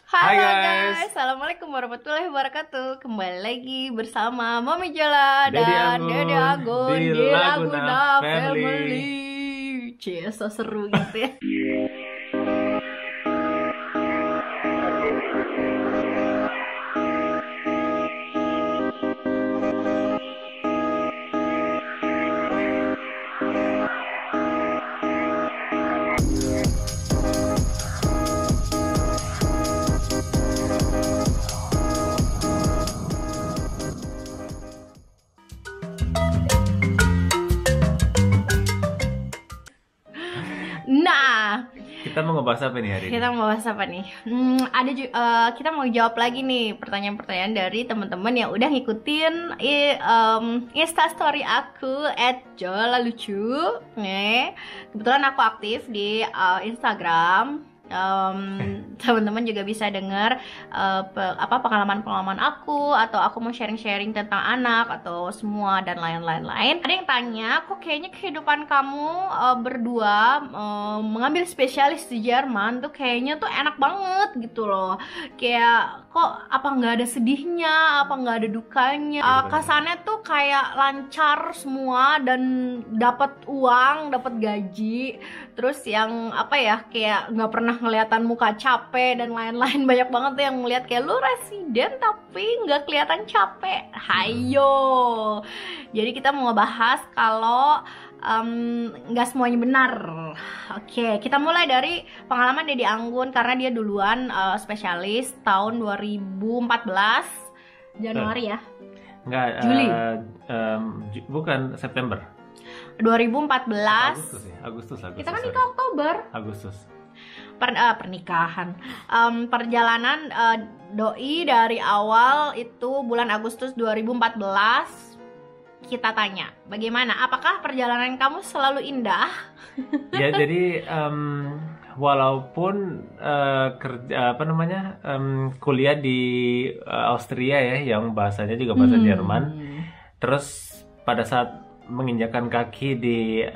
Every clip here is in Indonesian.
Halo Hai guys, guys, Assalamualaikum warahmatullahi wabarakatuh. Kembali lagi bersama Mami Jala Dedi dan Anggun Dede Anggun di di Laguna Laguna Family. Family. Cie, so seru gitu ya. Nah, Kita mau ngebahas apa nih hari ini? kita mau bahas apa nih? Kita mau jawab lagi nih pertanyaan-pertanyaan dari teman-teman yang udah ngikutin Instastory aku @jolalucu. Kebetulan aku aktif di Instagram. Teman-teman juga bisa dengar pengalaman-pengalaman aku, atau aku mau sharing-sharing tentang anak atau semua dan lain-lain. Ada yang tanya, kok kayaknya kehidupan kamu berdua mengambil spesialis di Jerman tuh kayaknya tuh enak banget gitu loh. Kayak kok apa nggak ada sedihnya, apa nggak ada dukanya. Kesannya tuh kayak lancar semua dan dapat uang, dapat gaji. Terus yang kayak nggak pernah kelihatan muka capek dan lain-lain. Banyak banget tuh yang ngeliat kayak lu residen tapi nggak kelihatan capek. Hayo. Jadi kita mau ngebahas kalau nggak semuanya benar. Oke, kita mulai dari pengalaman Dedi Anggun karena dia duluan spesialis tahun 2014 Januari ya. Enggak, Juli. Bukan September. 2014. Agustus. Kita kan sorry. nikah Oktober. Agustus. Pernikahan. Perjalanan doi dari awal itu bulan Agustus 2014. Kita tanya, bagaimana? Apakah perjalanan kamu selalu indah? Ya jadi walaupun kuliah di Austria ya, yang bahasanya juga bahasa Jerman. Terus pada saat menginjakan kaki di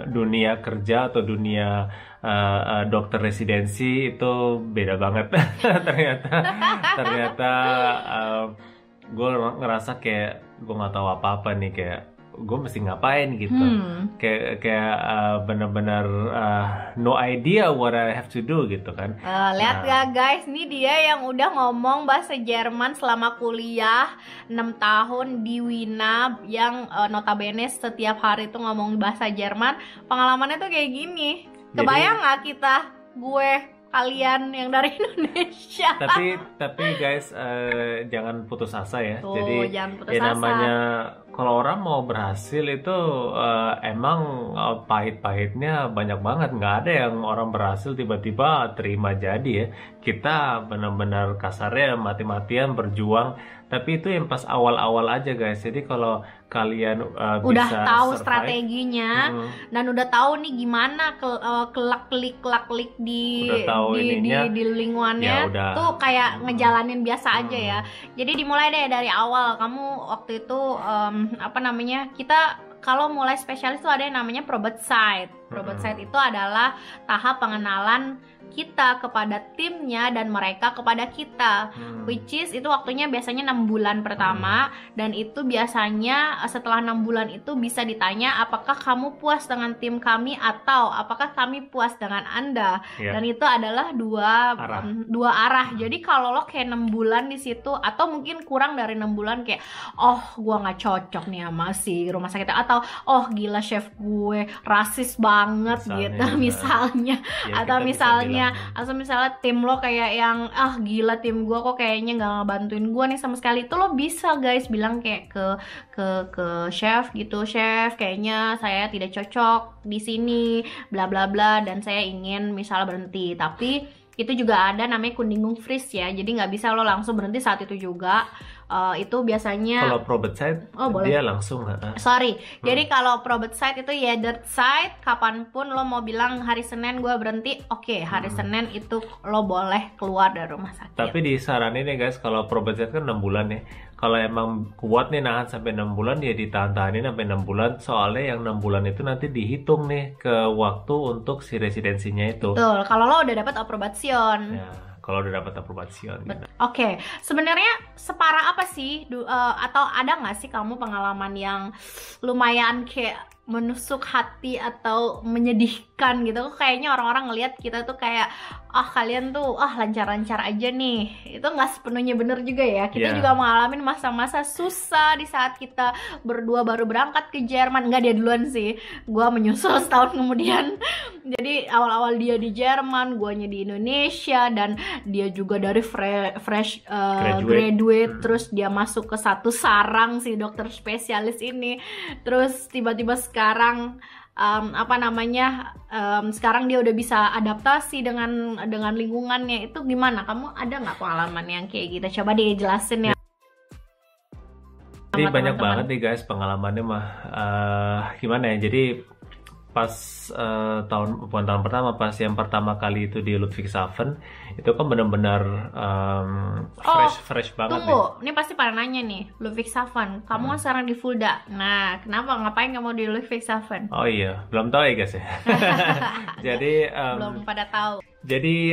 dunia kerja atau dunia dokter residensi itu beda banget. ternyata gue ngerasa kayak gue nggak tahu apa-apa nih, kayak gue mesti ngapain gitu. Kayak benar-benar no idea what I have to do gitu kan. Lihat ya guys, ini dia yang udah ngomong bahasa Jerman selama kuliah 6 tahun di Wina, yang notabene setiap hari tuh ngomong bahasa Jerman. Pengalamannya tuh kayak gini. Kebayang nggak kalian yang dari Indonesia? Tapi guys, jangan putus asa ya. Tuh, jadi jangan putus ya asa. namanya kalau orang mau berhasil itu emang pahit-pahitnya banyak banget. Nggak ada yang orang berhasil tiba-tiba terima jadi ya. Kita benar-benar kasarnya mati-matian berjuang. Tapi itu yang pas awal-awal aja guys. Jadi kalau kalian udah bisa tahu survive, strateginya dan udah tahu nih gimana kelak-klik di Udah tahu ininya, di lingkungannya, ya udah. tuh kayak ngejalanin biasa aja ya. Jadi dimulai deh dari awal. Kamu waktu itu kita kalau mulai spesialis tuh ada yang namanya probate site. Probate site itu adalah tahap pengenalan kita kepada timnya dan mereka kepada kita, which is itu waktunya biasanya 6 bulan pertama. Dan itu biasanya setelah 6 bulan itu bisa ditanya apakah kamu puas dengan tim kami atau apakah kami puas dengan Anda. Dan itu adalah dua arah. Jadi kalau lo kayak 6 bulan di situ atau mungkin kurang dari 6 bulan kayak gua nggak cocok nih sama si rumah sakit, atau gila chef gue rasis banget misalnya Ya, atau misalnya tim lo kayak yang gila tim gue kok kayaknya nggak ngebantuin gue nih sama sekali. Itu lo bisa guys bilang kayak ke chef gitu, chef kayaknya saya tidak cocok di sini bla bla bla dan saya ingin misalnya berhenti. Tapi itu juga ada namanya Kündigung Frist ya, jadi nggak bisa lo langsung berhenti saat itu juga. Itu biasanya kalau probate site dia langsung jadi kalau probate site itu ya dirt site, kapanpun lo mau bilang hari Senin gue berhenti, oke, hari Senin itu lo boleh keluar dari rumah sakit. Tapi disaranin nih guys, kalau probate site kan 6 bulan ya. Kalau emang kuat nih nahan sampai 6 bulan ya ditahan-tahanin sampai 6 bulan. Soalnya yang 6 bulan itu nanti dihitung nih ke waktu untuk si residensinya itu. Betul, kalau lo udah dapat approbation. Ya. kalau udah dapat aprobasi gitu. Oke, sebenarnya separah apa sih atau ada nggak sih kamu pengalaman yang lumayan kayak menusuk hati atau menyedihkan gitu? Kayaknya orang-orang ngelihat kita tuh kayak kalian tuh lancar-lancar aja nih. Itu nggak sepenuhnya bener juga ya. Kita juga mengalami masa-masa susah di saat kita berdua baru berangkat ke Jerman. Nggak, dia duluan sih, gua menyusul setahun kemudian. Jadi awal-awal dia di Jerman, guanya di Indonesia, dan dia juga dari fresh graduate. Terus dia masuk ke satu sarang si dokter spesialis ini. Terus tiba-tiba sekarang sekarang dia udah bisa adaptasi dengan lingkungannya. Itu gimana? Kamu ada nggak pengalaman yang kayak gitu? Coba deh jelasin ya. Jadi banyak banget nih guys pengalamannya mah. Gimana ya? Jadi pas bukan tahun pertama, pas yang pertama kali itu di Ludwigshafen, itu kan benar-benar fresh banget. Tunggu, ini pasti pada nanya nih, Ludwigshafen, kamu kan sekarang di Fulda. Nah, kenapa? Ngapain kamu di Ludwigshafen? Oh iya, belum tahu ya guys ya. Jadi belum pada tahu. Jadi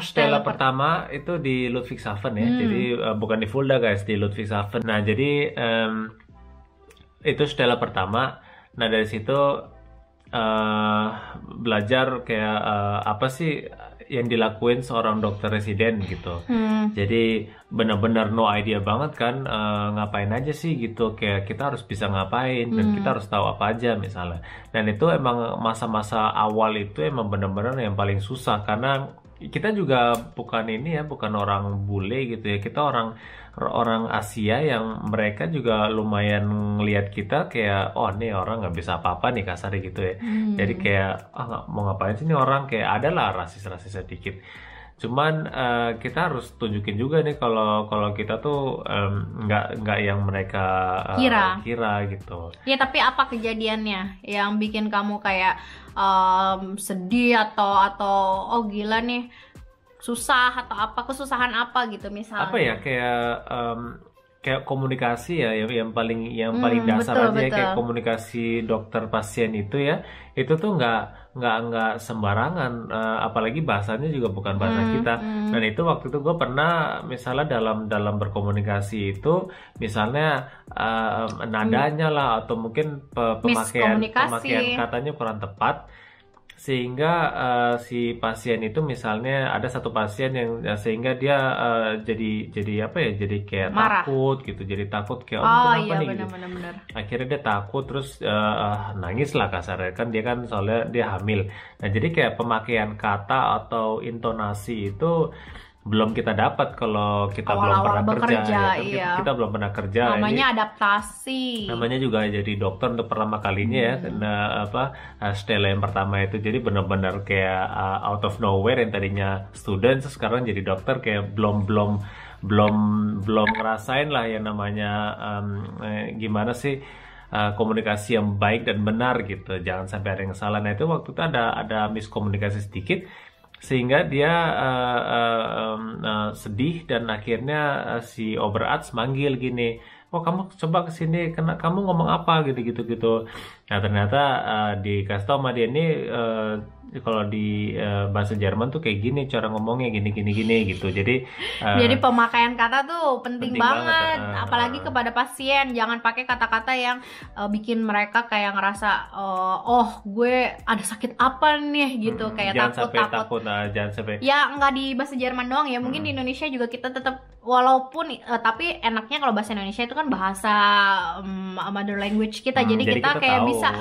Stella pertama itu di Ludwigshafen ya. Jadi bukan di Fulda guys, di Ludwigshafen. Nah, jadi itu Stella pertama. Nah, dari situ belajar kayak apa sih yang dilakuin seorang dokter residen gitu. Jadi benar-benar no idea banget kan, ngapain aja sih gitu, kayak kita harus bisa ngapain dan kita harus tahu apa aja misalnya. Dan itu emang masa-masa awal itu emang benar-benar yang paling susah, karena kita juga bukan orang bule gitu ya. Kita orang Asia yang mereka juga lumayan ngelihat kita kayak, oh nih orang nggak bisa apa-apa nih, kasar gitu ya. Jadi kayak mau ngapain sih nih orang, kayak adalah rasis sedikit. Cuman kita harus tunjukin juga nih kalau kita tuh nggak yang mereka kira gitu. Ya, tapi apa kejadiannya yang bikin kamu kayak sedih atau oh gila nih, susah atau apa, kesusahan apa gitu misalnya? Apa ya, kayak komunikasi ya, yang paling dasar aja. Kayak komunikasi dokter pasien itu ya, itu tuh nggak sembarangan, apalagi bahasanya juga bukan bahasa kita. Dan itu waktu itu gue pernah misalnya dalam berkomunikasi itu, misalnya nadanya lah, atau mungkin pemakaian katanya kurang tepat, sehingga si pasien itu, misalnya ada satu pasien yang sehingga dia jadi apa ya, jadi kayak marah, takut gitu, jadi takut kayak kenapa nih gitu. Bener. Akhirnya dia takut, terus nangis lah kasarnya, kan dia kan soalnya dia hamil. Nah, jadi kayak pemakaian kata atau intonasi itu belum kita dapat kalau kita belum pernah kerja ya. Kita belum pernah kerja, namanya adaptasi, namanya juga jadi dokter untuk pertama kalinya ya, karena Stella yang pertama itu. Jadi benar-benar kayak out of nowhere, yang tadinya student sekarang jadi dokter, kayak belum ngerasain lah yang namanya gimana sih komunikasi yang baik dan benar gitu, jangan sampai ada yang salah. Nah, itu waktu itu ada miskomunikasi sedikit, sehingga dia sedih, dan akhirnya si Oberarzt manggil gini, oh kamu coba kesini, kamu ngomong apa gitu. Nah, ternyata dikasih tau sama dia ini, kalau di bahasa Jerman tuh kayak gini cara ngomongnya, gini gitu. Jadi pemakaian kata tuh penting banget. Apalagi kepada pasien, jangan pakai kata-kata yang bikin mereka kayak ngerasa oh gue ada sakit apa nih gitu, kayak takut. Jangan sampai. Ya nggak di bahasa Jerman doang ya, mungkin di Indonesia juga kita tetap, walaupun tapi enaknya kalau bahasa Indonesia itu kan bahasa mother language kita. Jadi kita kayak bisa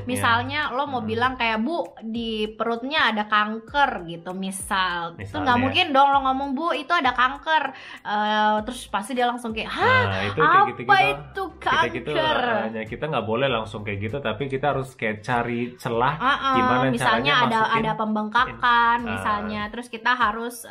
misalnya lo mau bilang kayak, Bu, di perutnya ada kanker gitu misal. Itu nggak mungkin dong lo ngomong, Bu itu ada kanker, terus pasti dia langsung kayak, apa itu kanker? Kita nggak boleh langsung kayak gitu, tapi kita harus kayak cari celah gimana misalnya ada pembengkakan misalnya, terus kita harus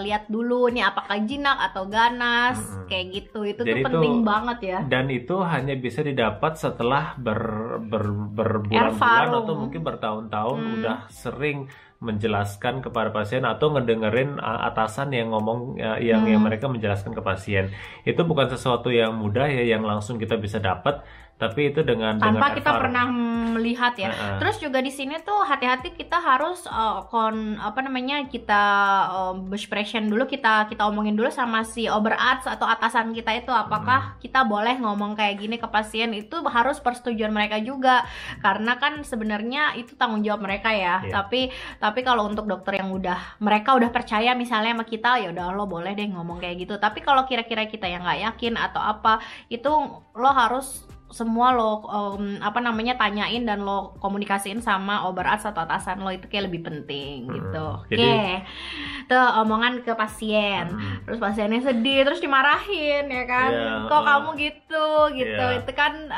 lihat dulu nih apakah jinak atau ganas, kayak gitu. Itu tuh penting banget ya. Dan itu hanya bisa didapat setelah berbulan-bulan atau mungkin bertahun-tahun udah sering menjelaskan kepada pasien, atau ngedengerin atasan yang ngomong yang mereka menjelaskan ke pasien. Itu bukan sesuatu yang mudah ya, yang langsung kita bisa dapat. Tapi itu tanpa kita effort. pernah melihat ya. Terus juga di sini tuh hati-hati, kita harus kita besprechen dulu, kita omongin dulu sama si oberarts atau atasan kita itu, apakah kita boleh ngomong kayak gini ke pasien. Itu harus persetujuan mereka juga, karena kan sebenarnya itu tanggung jawab mereka ya. Tapi kalau untuk dokter yang mereka udah percaya misalnya sama kita, ya udah lo boleh deh ngomong kayak gitu. Tapi kalau kira-kira kita yang nggak yakin atau apa, itu lo harus semua lo tanyain dan lo komunikasiin sama oberarts atau atasan lo, itu kayak lebih penting gitu. Oke. Tuh omongan ke pasien. Terus pasiennya sedih, terus dimarahin ya kan. Kok kamu gitu. Itu kan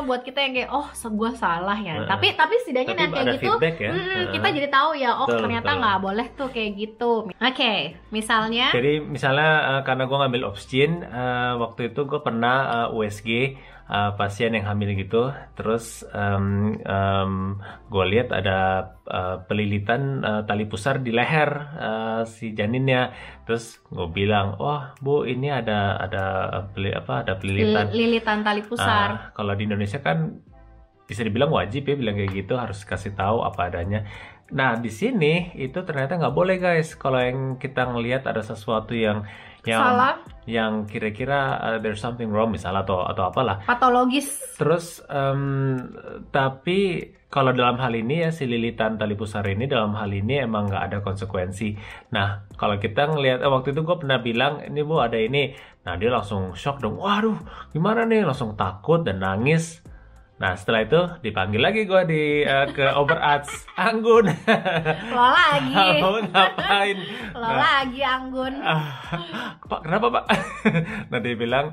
buat kita yang kayak gue salah ya. Tapi setidaknya yang kayak gitu ya. Kita jadi tahu ya, ternyata nggak boleh tuh kayak gitu. Oke, misalnya. Jadi misalnya karena gue ngambil obstin, waktu itu gue pernah USG pasien yang hamil gitu, terus gue lihat ada pelilitan tali pusar di leher si janinnya. Terus gue bilang, Bu, ini ada pelilitan lilitan tali pusar. Kalau di Indonesia kan bisa dibilang wajib ya bilang kayak gitu, harus kasih tahu apa adanya. Nah di sini itu ternyata nggak boleh guys. Kalau yang kita ngelihat ada sesuatu yang salah, yang kira-kira there's something wrong misalnya atau apalah patologis. Terus tapi kalau dalam hal ini ya, si lilitan tali pusar ini dalam hal ini emang nggak ada konsekuensi. Nah kalau kita ngelihat waktu itu gue pernah bilang, ini Bu ada ini. Nah dia langsung shock dong, waduh gimana nih, langsung takut dan nangis. Nah setelah itu dipanggil lagi gue ke oberarts, Anggun. Lo lagi. Kamu ngapain? Lo lagi Anggun. Pak kenapa Pak? Nah dia bilang,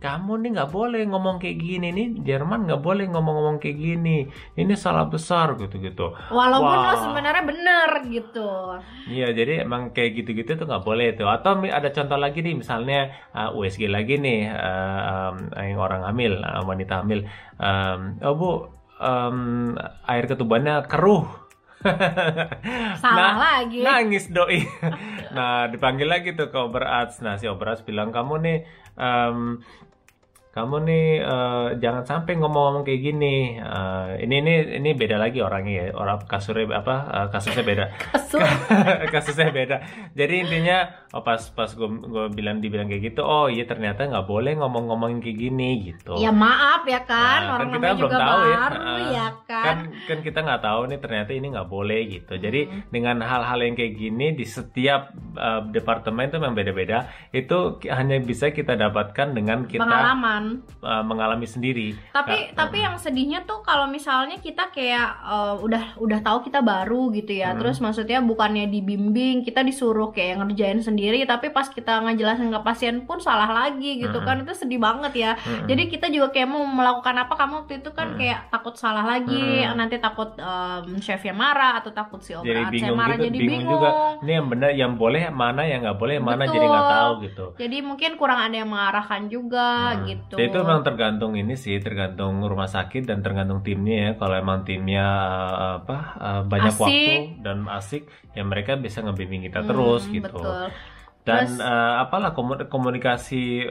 kamu nih nggak boleh ngomong kayak gini, nih Jerman nggak boleh ngomong-ngomong kayak gini, ini salah besar gitu-gitu. Walaupun lo sebenarnya bener gitu. Iya, jadi emang kayak gitu-gitu tuh nggak boleh tuh. Atau ada contoh lagi nih, misalnya USG lagi nih, yang orang hamil, wanita hamil, Bu, air ketubannya keruh. Salah lagi. Nangis doi. Nah dipanggil lagi tuh ke oberarts. Nah si oberarts bilang, kamu nih jangan sampai ngomong-ngomong kayak gini. Ini beda lagi orangnya ya, orang kasusnya beda. Kasusnya beda. Jadi intinya pas gue dibilang kayak gitu, iya ternyata nggak boleh ngomong-ngomongin kayak gini gitu. Ya maaf ya kan, orang kan kita namanya belum juga tahu baru ya kan. Kan kita nggak tahu nih ternyata ini nggak boleh gitu. Jadi dengan hal-hal yang kayak gini di setiap departemen itu memang beda-beda. Itu hanya bisa kita dapatkan dengan kita mengalami sendiri. Tapi yang sedihnya tuh kalau misalnya kita kayak udah tahu kita baru gitu ya, terus maksudnya bukannya dibimbing, kita disuruh kayak ngerjain sendiri, tapi pas kita ngejelasin ke pasien pun salah lagi gitu kan. Itu sedih banget ya. Jadi kita juga kayak mau melakukan apa, kamu waktu itu kan kayak takut salah lagi, nanti takut chefnya marah atau takut si operasinya marah, jadi bingung juga. Ini yang benar, yang boleh mana, yang nggak boleh mana. Betul. Jadi nggak tahu gitu. Jadi mungkin kurang ada yang mengarahkan juga gitu. Jadi itu memang tergantung tergantung rumah sakit dan tergantung timnya ya. Kalau emang timnya banyak asik, waktu dan asik, ya mereka bisa ngebimbing kita terus gitu. Betul. Dan komunikasi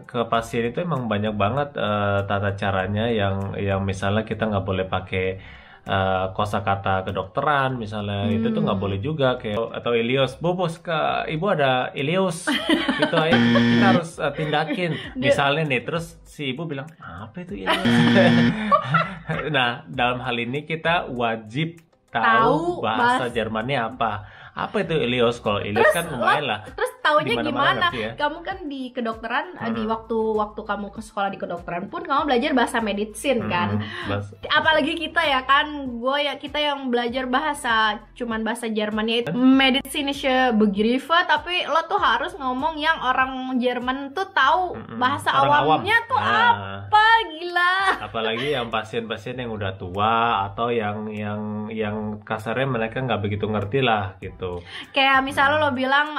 ke pasien itu emang banyak banget tata caranya, yang misalnya kita nggak boleh pakai kosakata kedokteran misalnya, itu tuh nggak boleh juga, kayak atau Ilios, bos ibu ada Ilios itu aja kita harus tindakin misalnya nih, terus si ibu bilang apa itu Ilios. Nah dalam hal ini kita wajib tahu bahasa Jermannya apa itu Ilios. Kalau Ilios kan lumayan lah. Terus taunya gimana? Ya? Kamu kan di kedokteran, di waktu kamu ke sekolah di kedokteran pun kamu belajar bahasa medicine kan. Apalagi kita ya kan, kita yang belajar cuman bahasa Jermannya itu medizinische Begriffe, tapi lo tuh harus ngomong yang orang Jerman tuh tahu bahasa awamnya tuh apa, gila. Apalagi yang pasien-pasien yang udah tua atau yang kasarnya mereka nggak begitu ngerti lah gitu. Kayak misalnya lo bilang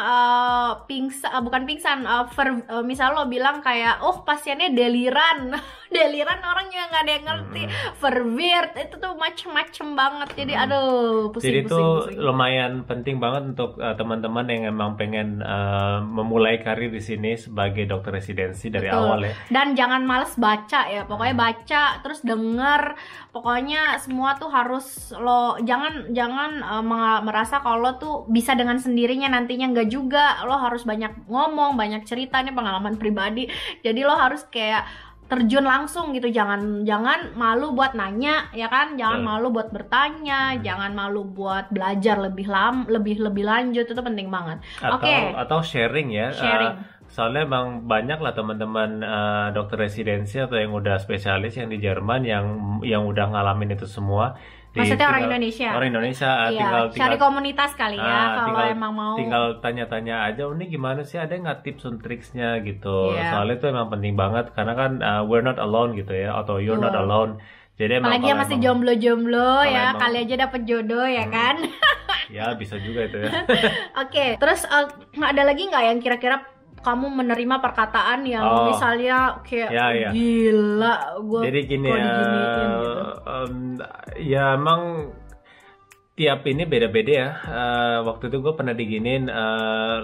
misalnya lo bilang kayak pasiennya deliran. Deliran orang juga nggak ada yang ngerti. Verweerd itu tuh macem-macem banget. Jadi aduh Jadi pusing itu pusing. lumayan penting banget untuk teman-teman yang emang pengen memulai karir di sini sebagai dokter residensi dari Betul. awal ya. Dan jangan males baca ya. Pokoknya baca terus denger. Pokoknya semua tuh harus lo jangan merasa kalau lo tuh bisa dengan sendirinya, nantinya nggak juga. Lo harus banyak ngomong, banyak cerita, nih pengalaman pribadi. Jadi lo harus kayak terjun langsung gitu, jangan malu buat nanya ya kan, jangan malu buat bertanya, jangan malu buat belajar lebih lanjut, itu penting banget. Atau sharing ya. Sharing. Soalnya emang banyak lah teman-teman dokter residensi atau yang udah spesialis yang di Jerman yang udah ngalamin itu semua. Maksudnya orang Indonesia. Orang Indonesia Iya, cari komunitas kali ya kalau emang mau. Tinggal tanya-tanya aja, ini gimana sih, ada nggak tips and tricksnya gitu. Soalnya itu emang penting banget karena kan we're not alone gitu ya, atau you're not alone. Jadi emang apalagi yang masih jomblo-jomblo ya, kali aja dapet jodoh ya kan. Ya bisa juga itu ya. Oke, terus ada lagi nggak yang kira-kira kamu menerima perkataan yang misalnya kayak gila gue jadi gini ya, gitu. Ya emang tiap ini beda-beda ya. Waktu itu gue pernah diginin,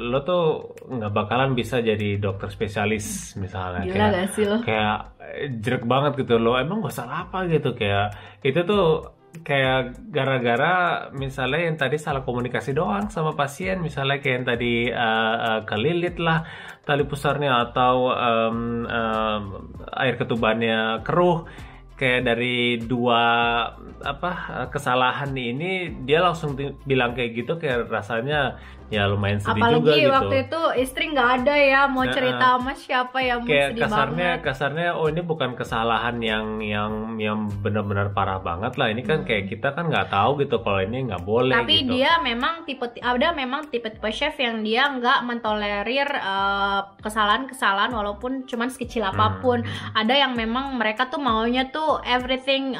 lo tuh nggak bakalan bisa jadi dokter spesialis misalnya. Gila gak sih lo? Kayak jerk banget gitu, lo emang gue salah apa gitu. Kayak itu tuh kayak gara-gara misalnya yang tadi salah komunikasi doang sama pasien, misalnya kayak yang tadi kelilit lah tali pusarnya, atau air ketubannya keruh. Kayak dari dua kesalahan ini dia langsung bilang kayak gitu, kayak rasanya ya lumayan sedih apalagi juga gitu. Waktu itu istri nggak ada ya, mau cerita sama siapa ya, mau kayak sedih banget. kasarnya oh ini bukan kesalahan yang benar-benar parah banget lah, ini kan kayak kita kan nggak tahu gitu kalau ini nggak boleh. Tapi gitu. dia memang tipe chef yang dia nggak mentolerir kesalahan-kesalahan walaupun cuman sekecil apapun. Ada yang memang mereka tuh maunya tuh everything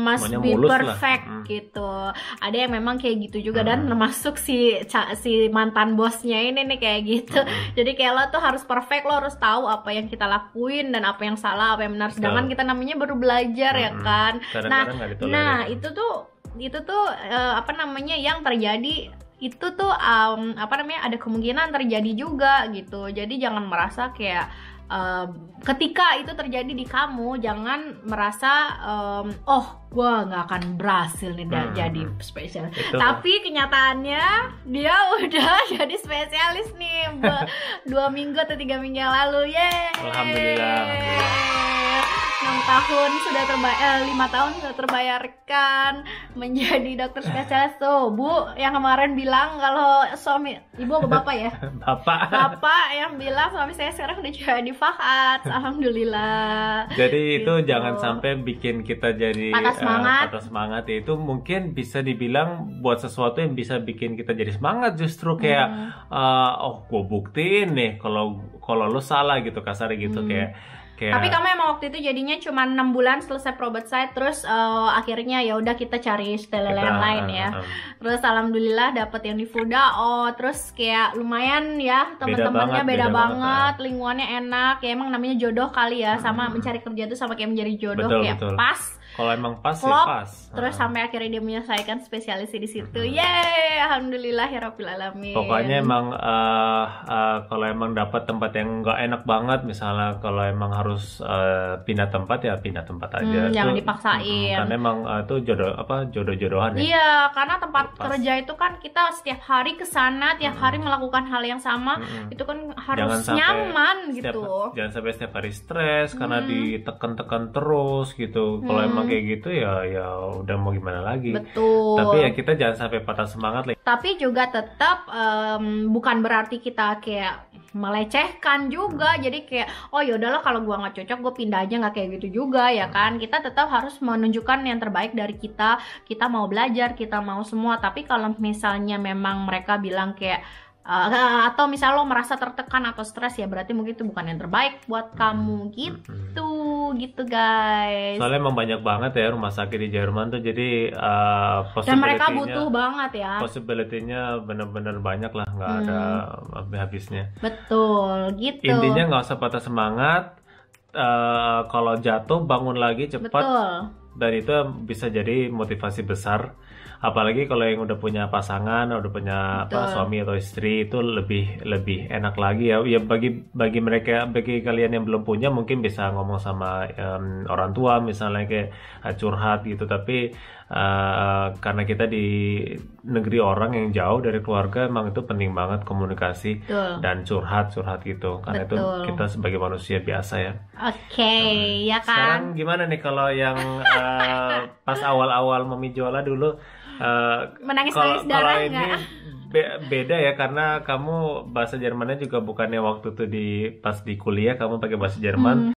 must be perfect gitu. Ada yang memang kayak gitu juga, dan termasuk si mantan bosnya ini nih kayak gitu. Jadi kayak lo tuh harus perfect, lo harus tahu apa yang kita lakuin dan apa yang salah, apa yang benar. Sedangkan kita namanya baru belajar ya kan. Nah itu tuh yang terjadi itu tuh ada kemungkinan terjadi juga gitu. Jadi jangan merasa kayak ketika itu terjadi di kamu, jangan merasa gue nggak akan berhasil nih jadi spesialis. Tapi kenyataannya dia udah jadi spesialis nih 2 minggu atau 3 minggu yang lalu. Alhamdulillah. 6 tahun sudah 5 tahun sudah terbayarkan menjadi dokter spesialis. Tuh Bu yang kemarin bilang kalau suami ibu apa bapak ya? Bapak yang bilang suami saya sekarang udah jadi Fahad. Alhamdulillah. Jadi itu jangan sampai bikin kita jadi patah semangat. Itu mungkin bisa dibilang buat sesuatu yang bisa bikin kita jadi semangat, justru kayak gue buktiin nih kalau lo salah gitu, kasarnya gitu. Tapi kamu emang waktu itu jadinya cuma 6 bulan selesai probate site, terus akhirnya ya udah kita cari style yang lain ya. Terus alhamdulillah dapet yang di Fuda. Terus kayak lumayan ya, teman-temannya beda banget, lingkungannya enak. Ya emang namanya jodoh kali ya, sama mencari kerja tuh sama kayak menjadi jodoh. Betul. Pas. Kalau emang pas klop, ya pas. Terus sampai akhirnya dia menyelesaikan spesialisi di situ. Yeay, alhamdulillah ya rabbil alamin. Pokoknya emang kalau emang dapat tempat yang nggak enak banget, misalnya kalau emang harus pindah tempat ya pindah tempat aja. Jangan dipaksain. Karena emang itu jodoh-jodohan ya. Iya, karena tempat kerja itu kan kita setiap hari ke sana, tiap hari melakukan hal yang sama, itu kan harus nyaman gitu. Jangan sampai setiap hari stres karena ditekan-tekan terus gitu. Kalau emang kayak gitu ya udah mau gimana lagi. Betul. Tapi ya kita jangan sampai patah semangat lah. Tapi juga tetap bukan berarti kita kayak melecehkan juga. Jadi kayak yaudahlah kalau gua nggak cocok gua pindah aja, nggak kayak gitu juga ya kan. Kita tetap harus menunjukkan yang terbaik dari kita. Kita mau belajar, kita mau semua. Tapi kalau misalnya memang mereka bilang kayak atau misal lo merasa tertekan atau stres, ya berarti mungkin itu bukan yang terbaik buat kamu gitu guys. Soalnya emang banyak banget ya rumah sakit di Jerman tuh, jadi dan mereka butuh banget ya, possibility-nya bener-bener banyak lah, nggak ada habisnya. Betul gitu. Intinya nggak usah patah semangat. kalau jatuh bangun lagi cepat. Betul. Dan itu bisa jadi motivasi besar, apalagi kalau yang udah punya pasangan, udah punya Betul. suami atau istri, itu lebih enak lagi ya. Ya bagi mereka, bagi kalian yang belum punya mungkin bisa ngomong sama orang tua misalnya, kayak curhat gitu. Tapi karena kita di negeri orang yang jauh dari keluarga, emang itu penting banget komunikasi Betul. dan curhat gitu. Karena itu Betul. kita sebagai manusia biasa ya. Oke, ya Sekarang kan? gimana nih kalau yang pas awal-awal Mami Jola dulu, Menangis-nangis kalau darah ini nggak? beda ya, karena kamu bahasa Jermannya juga bukannya waktu itu pas di kuliah kamu pakai bahasa Jerman,